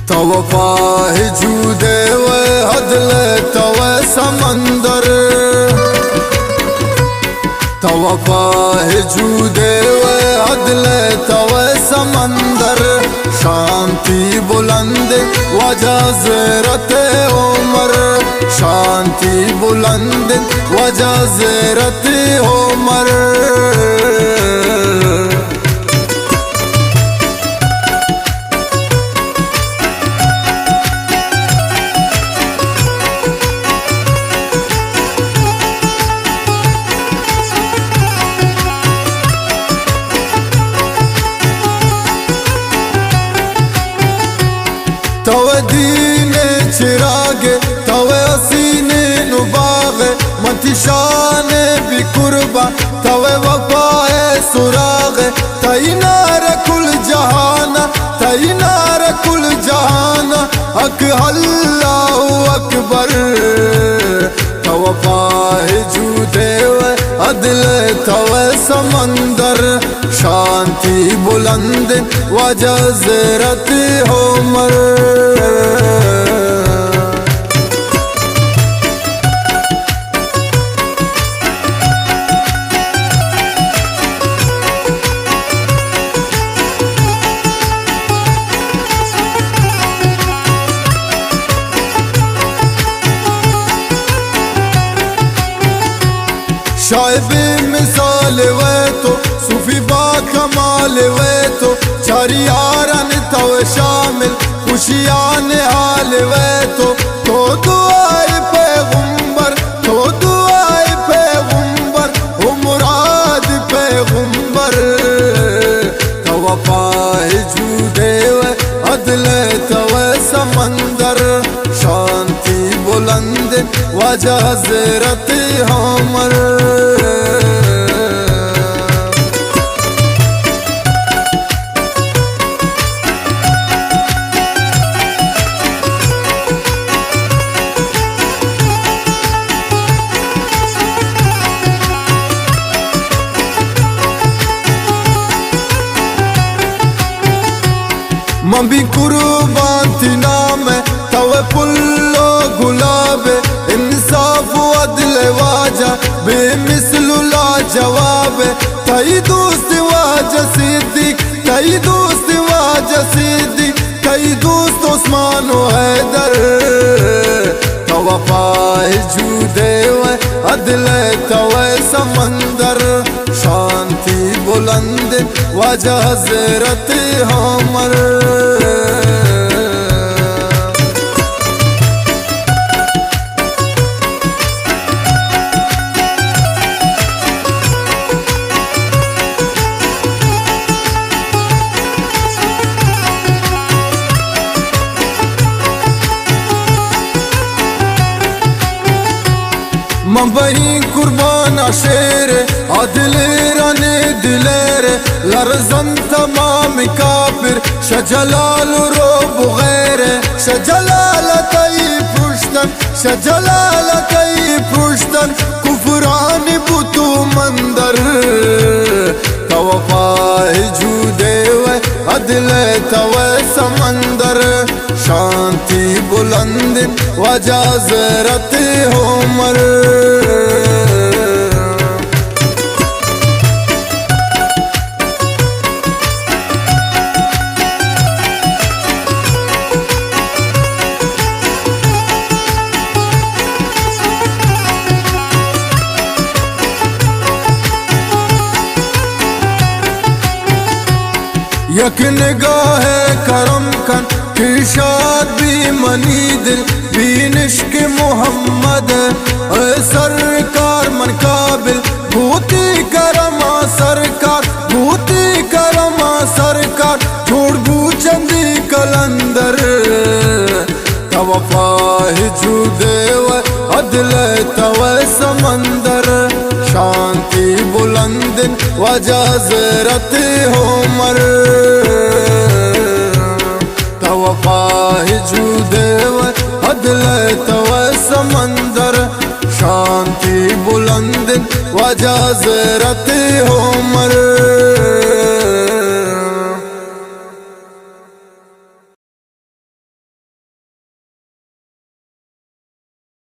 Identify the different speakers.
Speaker 1: तवफा जुदे व हदल तव समंदर, तवफा जुदे व हदल तव समंदर। शांति बुलंद वजह ज़रत उमर, शांति बुलंद वजह ज़रत उमर। तव दीने चिरागे तव सीने नुबागे, मंतिशाने भी कुर्बा तव वफाए सुरागे। तैनार कुल जहाना, तैनार कुल जहाना, हक अल्लाहु अकबर। तवफा जुदे व अदल तव समंदर, शांति बुलंद वजह ज़रत उमर। शाइबे मिसाल वे तो सूफी बा कमाल वे तो, चारियारन तव शामिल खुशियान हाल वे तो दुआए पैगुंबर, तो दुआए पैगुंबर, हो मुराद पैगुंबर। तवफा जुदे व अदल तव समंदर, शांति बुलंद वजह ज़रत उमर। मबी कुर्बान थी नाम तव पुल्लो गुलाबे, इंसाफ अदल वाजा बेमिसलु ला जवाबे। तई दोस्त वाजा सिद्दीक, तई दोस्त वाजा सिद्दीक, तई दोस्त उस्मान व हैदर। तवफा जुदे व अदल तव समंदर, शांति बुलंद वजह ज़रत उमर। मबही कुर्बान शेर अदल रने दिलेर, लरजन तमाम काफिर शजलाल रो बगैर। शजलाल तई पुश्तन, शजलाल तई पुश्तन, कुफरान बुतु मंदर। तवफा जुदे व अदल तव समंदर, शांति बुलंद वजह ज़रत उमर। यक निगाह करम कन इरशाद भी मनी दिल, बीन इश्क मोहम्मद सरकार मन काबिल। भूती करमा सरकार, भूती करमा सरकार, छोड़ बूचंदी कलंदर। तवफा जुदे व अदल तव समंदर, शांति बुलंद वजह ज़रत उमर। तवफा जुदे व अदल तव समंदर, शांति बुलंद वजह ज़रत उमर।